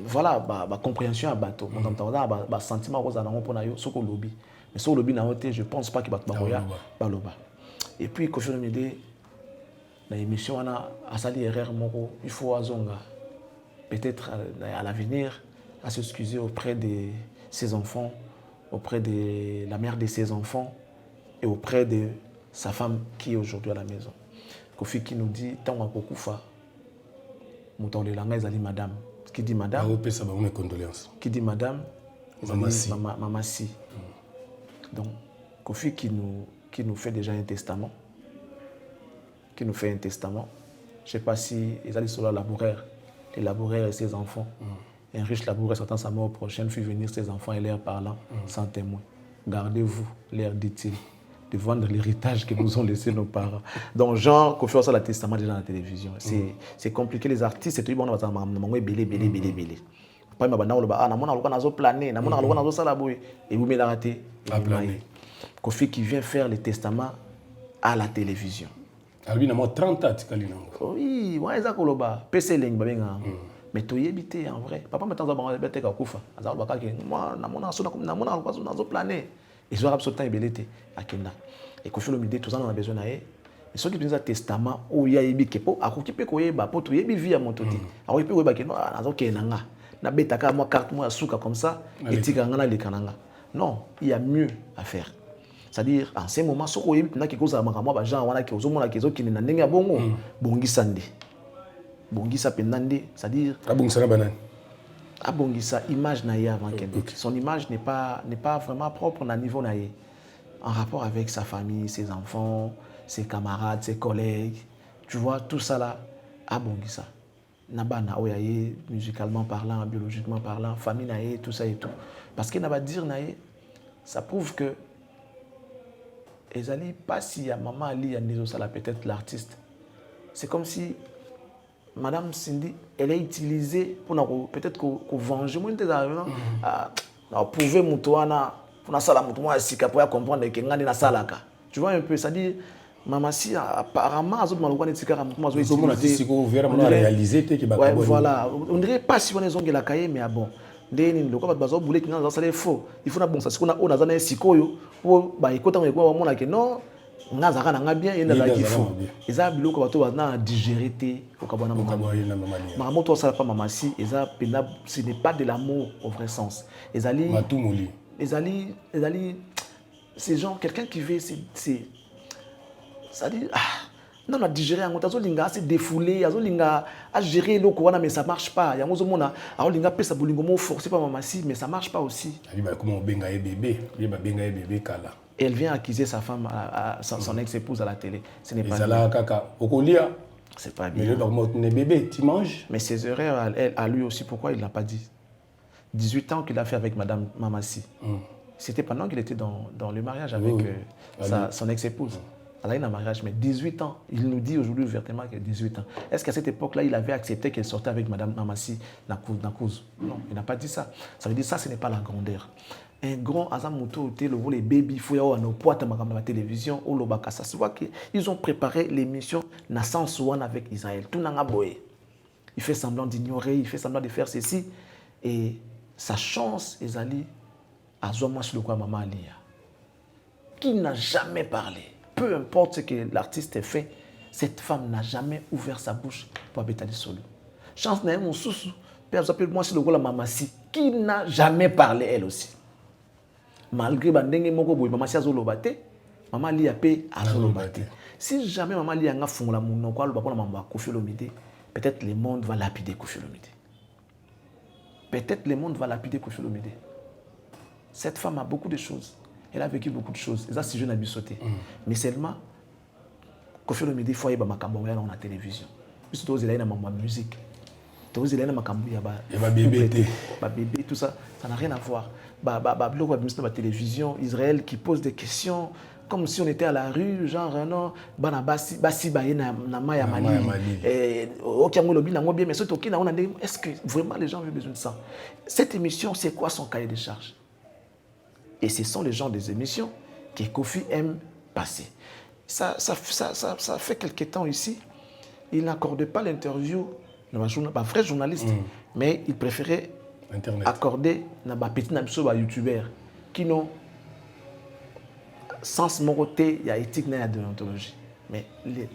voilà, compréhension à bateau. Sentiment aux alentours pour naïo, ce qu'on lobby. Mais sur le lobby je pense pas qu'il va baloba. Et puis Koffi Olomide dans l'émission on a asali erreur moko, il faut azonga peut-être à l'avenir à s'excuser auprès de ses enfants, auprès de la mère de ses enfants et auprès de sa femme qui est aujourd'hui à la maison. Koffi qui nous dit tant wakokufa muton le langa ezali madame. Qui dit madame? Qui dit madame? Maman si. Donc, Koffi qui nous fait déjà un testament. Qui nous fait un testament. Je ne sais pas si ils allaient sur la laboureur. Les laboureurs et ses enfants. Un riche laboureur s'attend sa mort prochaine, fait venir ses enfants et leur parlant sans témoin. Gardez-vous, leur dit-il, de vendre l'héritage que nous ont laissé nos parents. Donc, genre, Koffi a le testament déjà dans la télévision. C'est compliqué, les artistes, c'est tout le monde va belé. Pas ma bana na mona loka nazo planer na mona loka nazo sala boy et vous me la raté Koffi qui vient faire le testament à la télévision. Albi na mo 30 ans tikali nango. Oui, wa eza koloba PC leng babenga. Mais to yebité en vrai. Papa metanza bango bete ka kufa. Azalo baka ke moi na mona loka nazo planer. Et zo absolument ebelete akenda. Et Koffi Olomide tout ça on a besoin naé. Mais ceux qui disent testament ou ya yebi kepo akoki pe koyeba po to yebi vie ya mototi. Akoki pe koyeba ke no nazo kenanga. Na betaka moi carte moi souka comme ça et tikanga les kananga. Non, il y a mieux à faire. C'est-à-dire en ce moment soko yebi na kikoza makama ba gens wana ki ozomona kezo ki na ndenge ya bongo bongisa nde. Bongisa pendande, c'est-à-dire abongisa na banane. Abongisa image na ye avant qu'elle. Son image n'est pas vraiment propre na niveau na ye. En rapport avec sa famille, ses enfants, ses camarades, ses collègues. Tu vois tout ça là abongisa. Nabana oyaye musicalement parlant, biologiquement parlant, famille naé, tout ça et tout. Parce que naba dire naé, ça prouve que ezali pas si ya maman Ali ya nezo sala peut-être l'artiste. C'est comme si Madame Cindy, elle est utilisée pour peut-être qu'on venger moi des arrivants à prouver mutuana pour na sala mutu moi sika pour comprendre que ngani na salaka. Tu vois un peu, ça dit Maman si apparemment azot maloko ne tikara mutu mazo réaliser te ki ba ouais, voilà, on dirait pas si on est zongela kaye mais bon ndeni ndoko ba bazo boule ki na za sala faux. Il faut na bon ça ce qu'on a on a za na sikoyo pour ba ikota ngeko wa mona ke non ngazaka nanga bien et la gifo eza biloko bato bana digérer té au kabana maman toi ça pas mamasi eza ce n'est pas de l'amour au vrai sens ezali matumuli ezali ces gens quelqu'un qui veut c'est ça dit non la digérer en tazo linga c'est défouler azo linga à gérer le corona mais ça marche pas yango zo mona azo linga pesa bolingo mo forcer pas mamasi mais ça marche pas aussi ali ba comment benga e bébé li ba benga e bébé kala. Et elle vient accuser sa femme, son ex-épouse à la télé. Ce n'est pas bien. C'est pas bien. Mais le bébé, tu manges. Mais ses erreurs, à lui aussi, pourquoi il ne l'a pas dit? 18 ans qu'il a fait avec Madame Mamassi. C'était pendant qu'il était dans le mariage avec son ex-épouse. Elle a eu un mariage, mais 18 ans. Il nous dit aujourd'hui ouvertement qu'il a 18 ans. Est-ce qu'à cette époque-là, il avait accepté qu'elle sortait avec Madame Mamassi dans la cause? Non, il n'a pas dit ça. Ça veut dire que ça, ce n'est pas la grandeur. Un grand Azamuto, les baby fouillants à nos poids à la télévision, au Lobakasa. Tu vois qu'ils ont préparé l'émission Naissance One avec Israël. Tout n'a pas boé. Il fait semblant d'ignorer, il fait semblant de faire ceci. Et sa chance, Ezali, à Zomash le quoi Maman Alia, qui n'a jamais parlé. Peu importe ce que l'artiste a fait, cette femme n'a jamais ouvert sa bouche pour Betali Solo. Chance n'a mon sous, Père s'appelle moi c'est le rôle Mamassi, qui n'a jamais parlé elle aussi. Malgré bandenge moko boy Mamassi azolobate, Maman Lia pe azolobate. Si jamais Maman Lia nga fungola munoko aloba pona mamba Koffi Olomide, peut-être le monde va lapider Koffi Olomide. Peut-être le monde va lapider Koffi Olomide. Cette femme a beaucoup de choses. Elle a vécu beaucoup de choses. Et ça, si je n'ai pas sauté. Mais seulement, Koffi Olomide, il faut y avoir ma télévision. Puis surtout, il y a ma musique. Il y a ma bébé, tout ça. Ça n'a rien à voir. La télévision, Israël qui pose des questions comme si on était à la rue, genre, non, est-ce que vraiment les gens ont besoin de ça? Cette émission, c'est quoi son cahier de charge? Et ce sont les gens des émissions que Koffi aime passer. Ça fait quelques temps ici, il n'accorde pas l'interview à un vrai journaliste, mais il préférait accorder à un petit youtubeur qui n'ont sens moroté, il y a éthique, il y a déontologie. Mais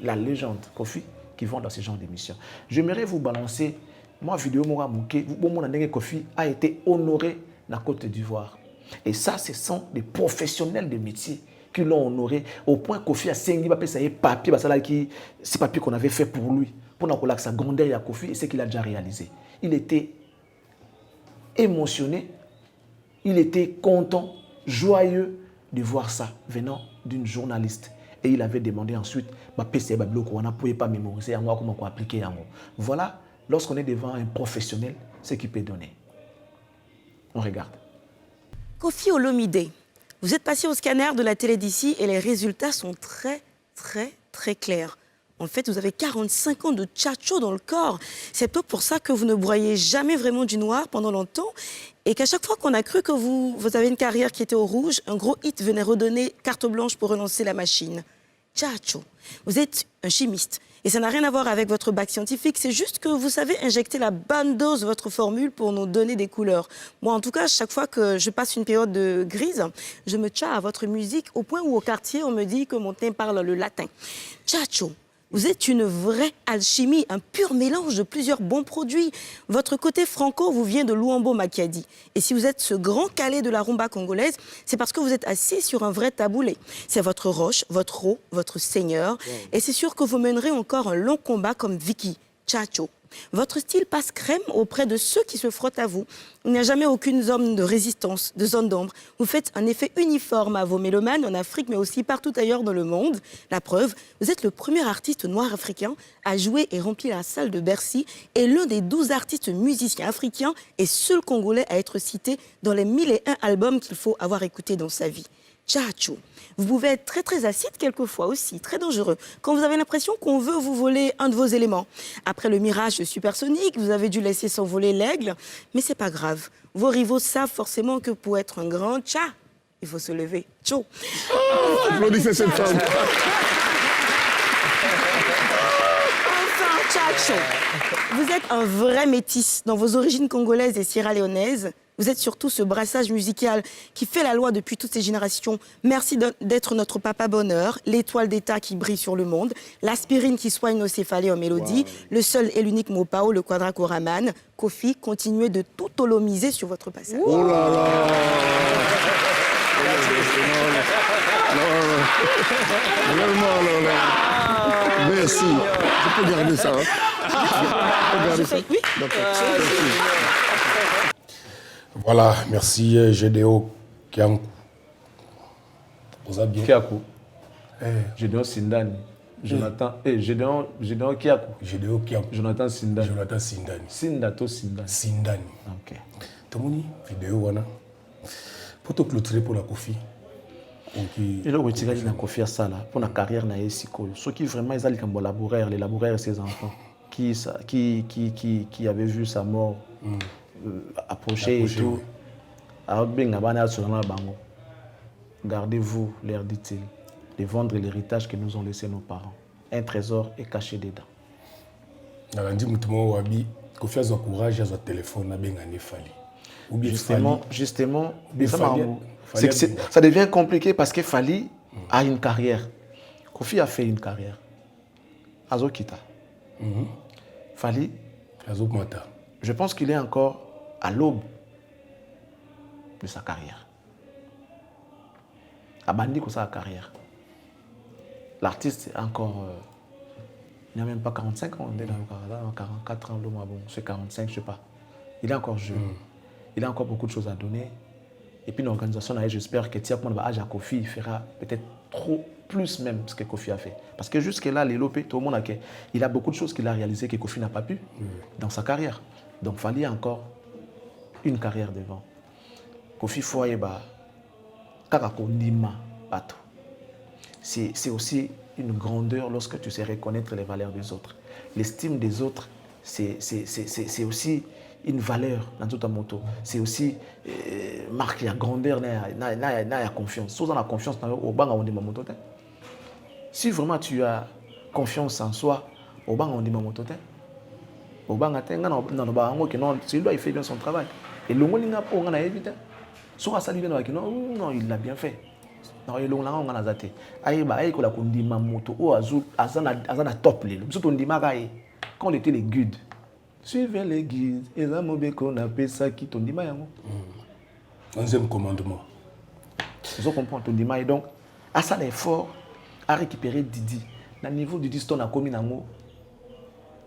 la légende Koffi qui vont dans ce genre d'émission. J'aimerais vous balancer, moi, vidéo Mora Mouké, Koffi a été honoré dans la Côte d'Ivoire. Et ça, ce sont des professionnels de métier qui l'ont honoré au point que Koffi a signé papier, c'est papier qu'on avait fait pour lui, pour que sa grandeur à Koffi et ce qu'il a déjà réalisé. Il était émotionné, il était content, joyeux de voir ça venant d'une journaliste. Et il avait demandé ensuite, on ne pouvait pas mémoriser, comment appliquer. Voilà, lorsqu'on est devant un professionnel, ce qu'il peut donner. On regarde. Koffi Olomide, vous êtes passé au scanner de la télé d'ici et les résultats sont très, très, très clairs. En fait, vous avez 45 ans de tchatcho dans le corps. C'est peut-être pour ça que vous ne broyez jamais vraiment du noir pendant longtemps et qu'à chaque fois qu'on a cru que vous avez une carrière qui était au rouge, un gros hit venait redonner carte blanche pour relancer la machine. Tchatcho, vous êtes un chimiste et ça n'a rien à voir avec votre bac scientifique, c'est juste que vous savez injecter la bonne dose de votre formule pour nous donner des couleurs. Moi, en tout cas, chaque fois que je passe une période de grise, je me tcha à votre musique au point où au quartier, on me dit que mon teint parle le latin. Tchatcho, vous êtes une vraie alchimie, un pur mélange de plusieurs bons produits. Votre côté franco vous vient de Luambo Makiadi. Et si vous êtes ce grand calé de la rumba congolaise, c'est parce que vous êtes assis sur un vrai taboulet. C'est votre roche, votre eau, votre seigneur. Et c'est sûr que vous mènerez encore un long combat comme Vicky, Tchatcho. Votre style passe crème auprès de ceux qui se frottent à vous. Il n'y a jamais aucune zone de résistance, de zone d'ombre. Vous faites un effet uniforme à vos mélomanes en Afrique, mais aussi partout ailleurs dans le monde. La preuve, vous êtes le premier artiste noir africain à jouer et remplir la salle de Bercy et l'un des 12 artistes musiciens africains et seul Congolais à être cité dans les 1001 albums qu'il faut avoir écoutés dans sa vie. Tchatcho. Vous pouvez être très très acide quelquefois aussi, très dangereux, quand vous avez l'impression qu'on veut vous voler un de vos éléments. Après le mirage supersonique, vous avez dû laisser s'envoler l'aigle, mais c'est pas grave. Vos rivaux savent forcément que pour être un grand tcha, il faut se lever. Tcho. Applaudissez cette femme. Enfin, Tchatcho. Vous êtes un vrai métis dans vos origines congolaises et sierra-léonaises. Vous êtes surtout ce brassage musical qui fait la loi depuis toutes ces générations. Merci d'être notre papa bonheur, l'étoile d'État qui brille sur le monde, l'aspirine qui soigne nos céphalées en mélodie, le seul et l'unique mot Pao, le quadracoraman. Kofi, continuez de tout holomiser sur votre passage. Oh là là. Merci. Je peux garder ça. Oui. Voilà, merci Gédéo Kiankou. Vous avez bien. Kiakou. Gédéon Sindani. Jonathan. Gédéon Kiakou. Gédéo Kiankou. Jonathan Sindani. Jonathan Sindani. Sindato Sindani. Sindani. Ok. Tomoni, vidéo wana. Pour te clôturer pour la Kofi. Et là, il y a Kofi à ça là, pour la carrière na Siko. Ceux qui vraiment ils allaient comme les laboureurs et ses enfants, qui avaient vu sa mort approcher et tout. Alors gardez-vous, leur dit-il, de vendre l'héritage que nous ont laissé nos parents. Un trésor est caché dedans. Nalandi mutumo wabi Kofi a courage à son téléphone na bengane fali. Justement, ça devient compliqué parce que Fali a une carrière. Kofi a fait une carrière. Azokita. Fali, je pense qu'il est encore à l'aube de sa carrière. Abandi comme sa carrière. L'artiste est encore... il n'a même pas 45 ans, on est dans 44 ans, c'est 45, je ne sais pas. Il est encore jeune. Il a encore beaucoup de choses à donner. Et puis l'organisation, j'espère que Tia Kofi fera peut-être trop plus même ce que Kofi a fait. Parce que jusque-là, tout le monde il a beaucoup de choses qu'il a réalisées que Kofi n'a pas pu dans sa carrière. Donc il fallait encore une carrière devant. Kofi Foyeba, Kakakondima, Bato. C'est aussi une grandeur lorsque tu sais reconnaître les valeurs des autres. L'estime des autres, c'est aussi une valeur dans tout un moto. C'est aussi marquer la grandeur, la confiance. Si on a confiance dans au bang on dit moto. Si vraiment tu as confiance en soi, au bang on dit moto. Au bang attend dans le bango que non, celui-là il fait bien son travail. Et le monde n'a pas on a évité. Soit ça lui vient non, il l'a bien fait. Non, il on a zaté. Aïe ba aïe ko la kondi moto o azul azana top les. Surtout on dit magaï quand on était les guides. Suivez les guides, et là, on appelle ça qui ton dima yango. 11e commandement. Vous comprenez ton dima et donc, à ça l'effort, à récupérer Didi. Dans le niveau du Didi, on a commis nango.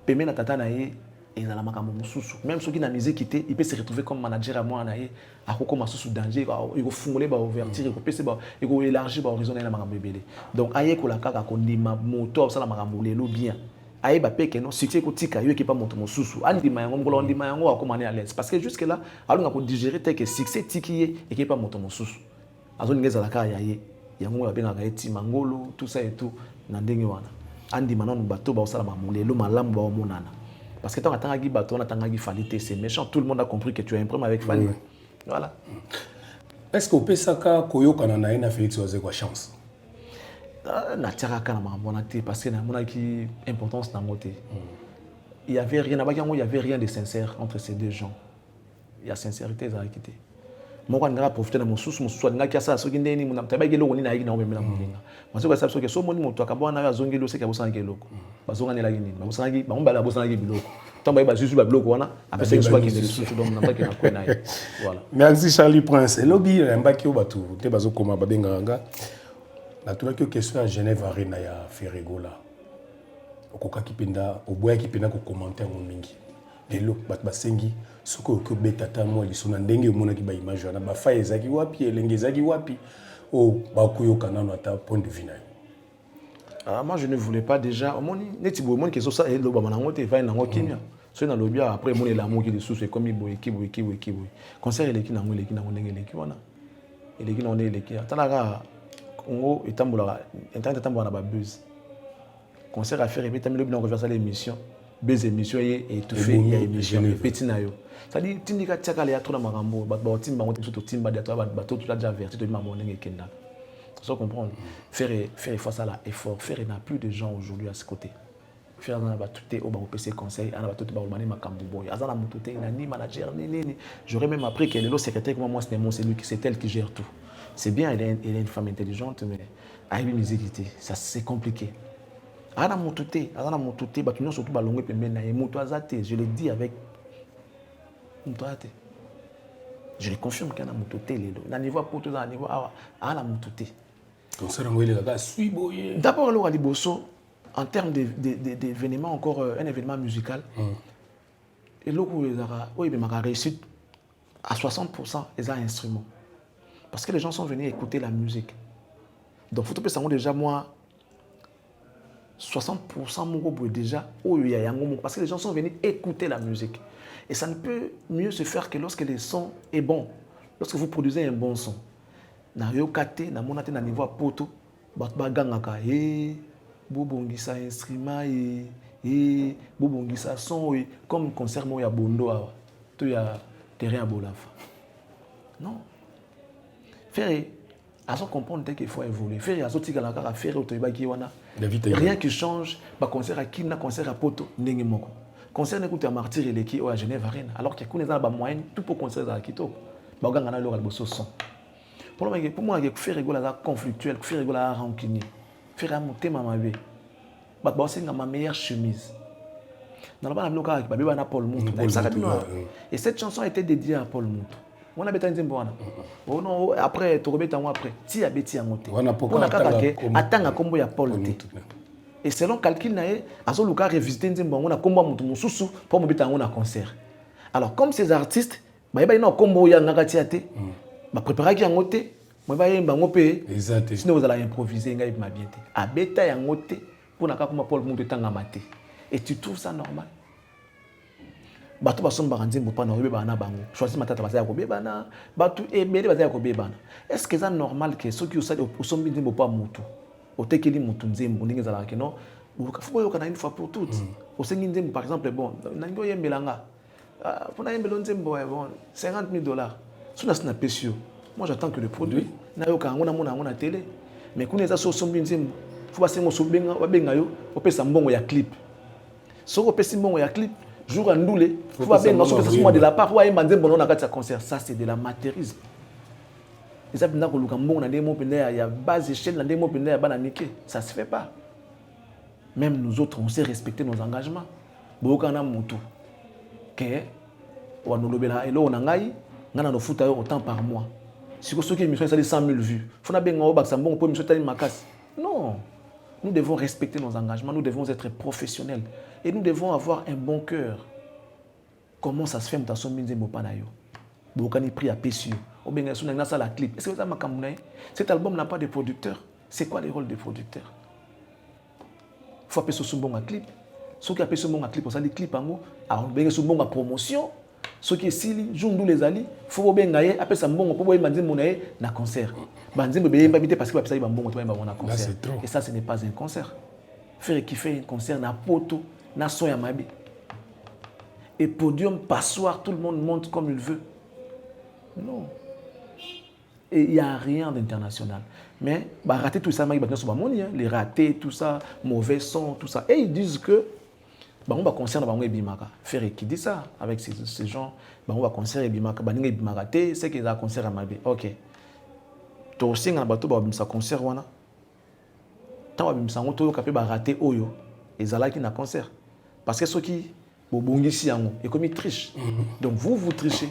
Pemé na tata nae, et dans la makamo mususu. Même ceux qui n'ont pas quitté, il peut se retrouver comme manager à moi nae, à quoi masusu danger, il va fouler, il va ouvertir, il va passer, il va élargir, il va horizonner la makamo bébé. Donc, aïe ko la kaka kondima moto, ça la makamo lelo bien. Aïe bapé que non succès kotika yo qui pas monter mon sousou andi mayango ngolo andi mayango a comment à l'aise parce que jusque là alors on a digérer tel que succès tiki et qui pas monter mon sousou azoni ngeza la kaya ye yango ba benga eti mangolo tout ça et tout na ndenge wana andi manon bato ba osala mamulelo malamu ba omonana parce que tant atanga gi bato on atanga gi Fali c'est méchant tout le monde a compris que tu as un problème avec Fali voilà. Est-ce que pesaka koyoka na na Félix Oze quoi chance parce que importance il y avait rien de sincère entre ces deux gens. Il y a sincérité ça quitté. Moi quand profiter de mon sous na kia ça soki ndeni muna tabaki loko ni na yiki na omemela mulinga. Parce que ça soki so moni moto akabona na zongelo se ka bosana ke loko. Bazonga ne la yini. Bazonga ki ba mbala bosana ki biloko. Tamba ba susu ba biloko wana après c'est soit qui est sous donc na pas que na ko na. Voilà. Merci Charlie Prince. Lobby mbaki obatu te bazokoma babenganga. Na tuna que question à Genève Arena ya Ferregola. Okoka kipenda oboya kipenda ko commenter ngo mingi. Lelo bat basengi soko ko betata mo lisona ndenge omona ki ba image na ba fa ezaki wapi elenge ezaki wapi o ba kuyoka nano ata point de vue na. Ah moi je ne voulais pas déjà omoni neti bo omoni que ça elo ba manango te va na ngo kimia. So na lobia après mon l'amour qui dessous c'est comme ibo ekibo. Concert eleki na ngo ndenge eleki wana. Eleki na ndenge eleki. Atala Congo etambola internet etambola na ba buzz concert à faire et puis tamile bien reverser l'émission buzz émission et tout fait il y a émission petit na yo ça dit tindika tiaka le atro na makambo ba timba ngote surtout timba de toi ba tout la déjà averti de maman ndenge kenda ça comprendre faire face à la effort faire n'a plus de gens aujourd'hui à ce côté faire dans la batute au PC conseil à la batute balmani makambuboy azana mutute nani manager nini j'aurais même appris qu'elle est le secrétaire comme moi c'est elle qui gère tout. C'est bien, elle est une femme intelligente mais avec une exécuté ça c'est compliqué. Azana mutute batunyo surtout balongwe pembe na mutu azate je le dis avec mutu azate. Je le confirme qu'il y a un mutute lelo na niveau poto na niveau ala mutute. Concert ngwele kaka suiboye. D'abord le Liboso en termes d'événements, encore un événement musical, et là où il a réussi à 60%, les instruments. Parce que les gens sont venus écouter la musique. Donc, il faut que déjà, moi, 60% mon déjà, parce que les gens sont venus écouter la musique. Et ça ne peut mieux se faire que lorsque le son est bon, lorsque vous produisez un bon son. Na yokate, na monate na niveau poto, batbagangaka, bobongisa instrument et bobongisa son comme concert mo ya bondo awa to ya terrain à bolafa. Non. Faire à son comprendre qu'il faut évoluer. Faire à son tika la kara faire otoyba ki wana. Rien qui change, ba concert à Kina, concert à Poto ndenge moko. Concert n'écoute à Martyr et l'équipe à Genève Arena alors qu'il y a connaissant ba moyenne tout pour concert à Kito. Ba ganga na local bosso son. Pour moi faire rigoler la conflictuel, faire rigoler la rancunier. Faire monter ma vie. C'est ma meilleure chemise. Dans le cas de Paul Moutou. Et cette chanson a été dédiée à Paul Moutou. On a besoin de dire après, tu rebettes en après. Si a bêti à monter. On a attend à combo ya Paul Moutou. Et selon calcul nae, azo luka revisiter nzembo on a combo Moutou mususu pour mo beta on concert. Alors comme ces artistes, ba ina combo ya ngakati ate, ba préparer ki ngote. Moi, sinon vous allez improviser, vous allez bien. À bêta et en côté, pour n'avoir comme Paul Moutou temps à mater. Et tu trouves ça normal? Bato basom baranzi mo pas na beba na bango. Choisis matata bazaya ko beba na, bato e bele bazaya ko beba na. Est-ce que c'est normal que ceux qui sont bien mo pas Moutou? Otekeli Moutou nzembo ndenge za la ke non? Faut yo kana une fois pour toutes. Au sengi nzembo par exemple bon, na ngo yembelanga. Pour na yembelo nzembo bon, $50,000. Sous na pesio. Moi, j'attends que le produit. On a la télé. Mais quand on a son il faut passer mon soubenga, on peut s'embonner ya clip. Si on peut s'embonner ya clip, jour en doulé, il faut passer moi de la part, pour aller manger bon on a gâté concert. Ça c'est de l'amateurisme. Et ça pendant que le Cameroun a des mots pendant il y a base échelle, des mots pendant il y a bananiqué. Ça se fait pas. Même nous autres, on sait respecter nos engagements. Beaucoup na mutu. Que on nous lobela et là on a ngai, ngana no futa autant par mois. Si vous avez une émission, ça a 100 000 vues. Non. Nous devons respecter nos engagements, nous devons être professionnels. Et nous devons avoir un bon cœur. Comment ça se fait dans son minze mopanayo? Bokani pris à Pessio. La clip. Est-ce que ça m'a camouné? Cet album n'a pas de producteur. C'est quoi les rôles des producteurs? Il faut appeler ce bon clip. Ceux qui appellent ce bon clip, on s'est dit clip en haut. Alors, on a ce bon promotion. Ceux qui sont là, les alliés, il faut que après ça, on peut un concert. Parce que un concert. Et ça, ce n'est pas un concert. Faire qui fait un concert, na poto, na son ya mabi. Et podium, passoire, tout le monde monte comme il veut. Non. Et il n'y a rien d'international. Mais rater tout ça, les ratés, tout ça, mauvais son, tout ça. Et ils disent que on va concert na bango ebimaka. Faire qui dit ça avec ces gens, on va concert ebimaka, baninga ebimaka té, c'est qu'ils a concert à Mabe. OK. To singa na bato ba bimsa concert wana. Tant ba bimsa ngoto kapé ba raté oyo, ezalaki na concert. Parce que ceux qui bobongisi yango et comme ils trichent. Donc vous trichez.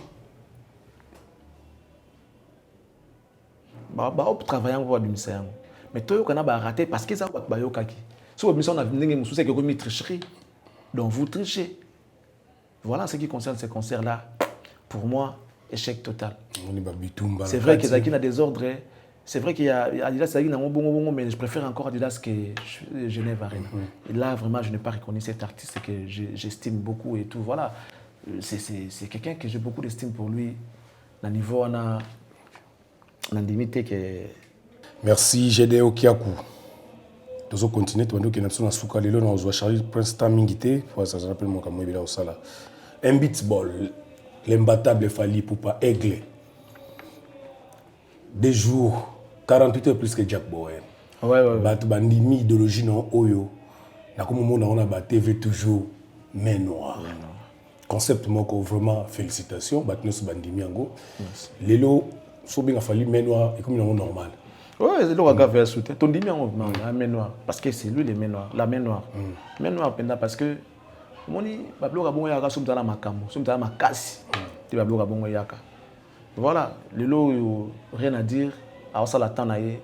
Ba travailler pour bimsa yango. Mais to yo kana ba raté parce que ça ba yo kaki. Si vous bimsa na ndenge musu c'est que comme tricherie. Donc vous trichez. Voilà ce qui concerne ces concerts-là. Pour moi, échec total. C'est vrai qu'il y a des ordres. C'est vrai qu'il y a Adidas, mais je préfère encore Adidas que Genève Arena. Et là, vraiment, je n'ai pas reconnu cet artiste que j'estime beaucoup et tout. Voilà. C'est quelqu'un que j'ai beaucoup d'estime pour lui. Au niveau, on a limité que... Merci, Gédéo Kiakou. Nous allons continuer, nous allons souka lelo na ozwa Charlie Prince Tamingité, ça se rappelle mon kamwe bila osala. Un beatball, l'imbattable Fally Ipupa Aigle. Des jours 48 heures plus que Jack Bowen. Ouais. Bat bandimi idéologie non oyo. comme on a TV toujours main noire. Concept moko vraiment félicitations Batnos Bandimiango. Lelo so bien fallu main noire et comme normal. Ouais, c'est le gars vers soutien. Ton Dimiango la main noire parce que c'est lui les mains noires, la main noire. Main noire penda parce que moni bablo kabongo yaka somtala makambo, somtala makasi. Tu bablo kabongo yaka. Voilà, lelo rien à dire. Alors ça l'attend naé.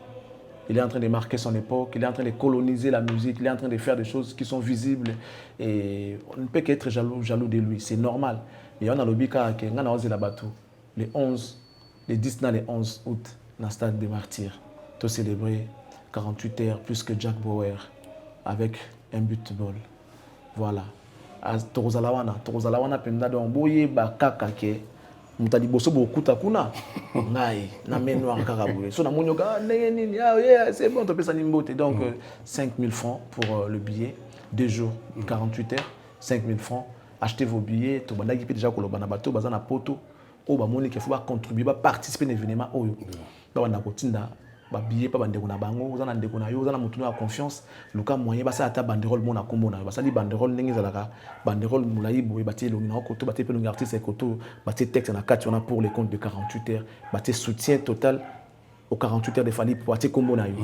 Il est en train de marquer son époque, il est en train de coloniser la musique, il est en train de faire des choses qui sont visibles et on ne peut qu'être jaloux de lui, c'est normal. Et on a le bika qui on a osé la bateau les 10 les 11 août dans le stade des Martyrs. Tout célébré 48 heures plus que Jack Bauer avec un but de ball. Voilà. À Torozalawana penda don boye bakaka ke mutali boso bokuta kuna ngai na meno akaraboue so na monyoka nini c'est bon to pesa nimbote donc 5000 francs pour le billet 2 jours 48 heures 5000 francs achetez vos billets to bandaki pe déjà koloba na bato baza na poto o ba moni ke faut ba contribuer ba participer à l'événement oyo ba na kotinda ba billet pa bandeko na bango za na ndeko na yo za na mutu na confiance luka moyen ba sa ata banderole mona kombona ba sali banderole ndenge zalaka banderole mulayi boye batie longi na koto batie pe longi artiste koto batie texte na kati on a pour les comptes de 48 heures batie soutien total aux 48 heures de Fally pour batie kombona yo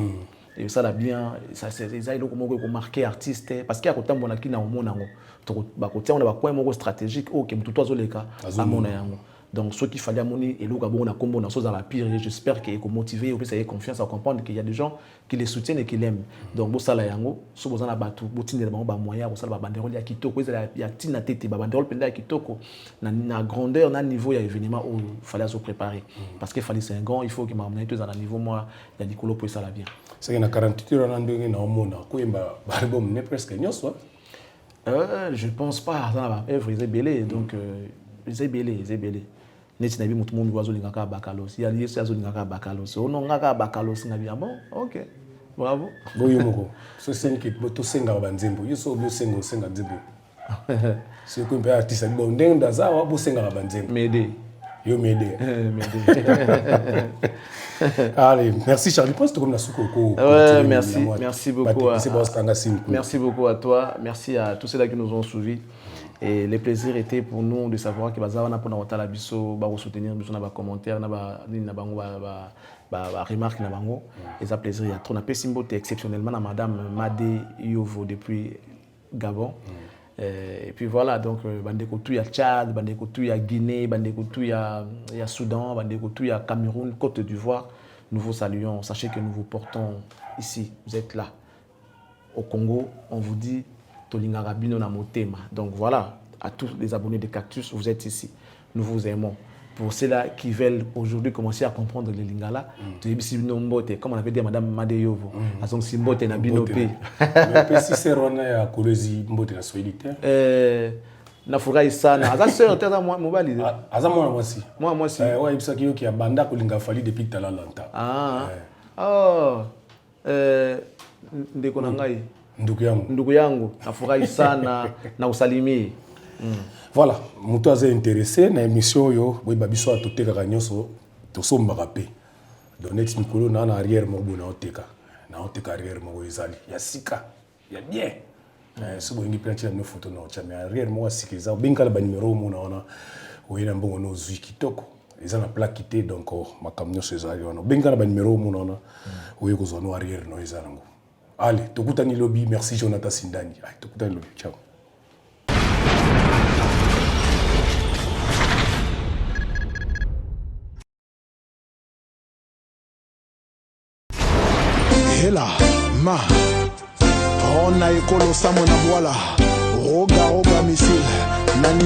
et ça là bien ça c'est ça il faut ko marquer artiste parce qu'il y a kotambo na kina omona ngo to ba kotia on a ba point moko stratégique OK mutu to azoleka amona yango. Donc, ce qu'il fallait amener, et on a combo dans la pire, j'espère qu'il est motivé, ou ça ait confiance à comprendre qu'il y a des gens qui les soutiennent et qui l'aiment. Donc, bon, ça là, yango, so bon, ça na batu, botin de ba moyen, bon ça ba banderole ya kitoko, il y a tina tete, ba banderole penda ya kitoko, na grandeur, na niveau, il y a événement où il fallait se préparer. Parce qu'il fallait c'est un grand, il faut qu'il m'a amené tous à un niveau, moi, il y a des colos pour ça là bien. C'est qu'il y a 48 heures en deux, na omona, ko yemba album ne presque nyos, je pense pas, ça na œuvre, ils est belé, donc ils est belé. Neti na bi mutu mungu azolingaka bakalos ya yesu azolingaka bakalos ono ngaka bakalos na bien bon OK bravo boyo moko so senki to senga banzembo yeso bio senga nzembo c'est ko mpe artiste bon ndenge ndaza wa bo senga banzembo m'aider yo m'aider allez merci Charlie pense comme la souko ouais merci beaucoup merci beaucoup à toi merci à tous ceux-là qui nous ont suivis. Et le plaisir était pour nous de savoir que baza wana pona otala biso ba soutenir biso na ba commentaire na ba bango ba remarque na bango et ça plaisir il y a trop na pesimbote exceptionnellement na madame Made Yovo depuis Gabon. Et puis voilà donc bandeko tout ya Tchad, bandeko tout ya Guinée, bandeko tout ya Soudan, bandeko tout ya Cameroun, Côte d'Ivoire. Nous vous saluons, sachez que nous vous portons ici, vous êtes là. Au Congo, on vous dit Tolingara Bino na motema. Donc voilà, à tous les abonnés de Cactus, vous êtes ici. Nous vous aimons. Pour ceux-là qui veulent aujourd'hui commencer à comprendre les lingala, comme on avait dit à Madame Madeyovo, à son simbote na binope. Mais si c'est Rona ya Kolezi mbote na solitaire. Na furahi sana. Aza sœur tena mobali. Aza moi aussi. Moi aussi. Ouais, il s'agit qui a banda kolinga Fally depuis tala longtemps. Oh. Ndeko na ngai. Ndugu yangu nafurahi sana na usalimie. Voilà, mutu aza intéressé na émission yo boy babiso atoteka kanyoso to sombaka pe. Donet mikolo na arrière mo bona oteka. Na oteka arrière mo ezali. Ya sika. Ya bien. So bongi plancher na photo na cha mais arrière mo sikeza binkala ba numéro mo na ona. Oyena mbongo no zwi kitoko. Eza na plaque quitté donc makamnyo sezali ona. Binkala ba numéro mo na ona. Oyeko zo no arrière no ezala ngo. Allez, Tokutani Lobby, merci Jonathan Sindani. Allez, Tokutani Lobby, ciao. Hela, ma, on a écolo Samona voilà, roga missile.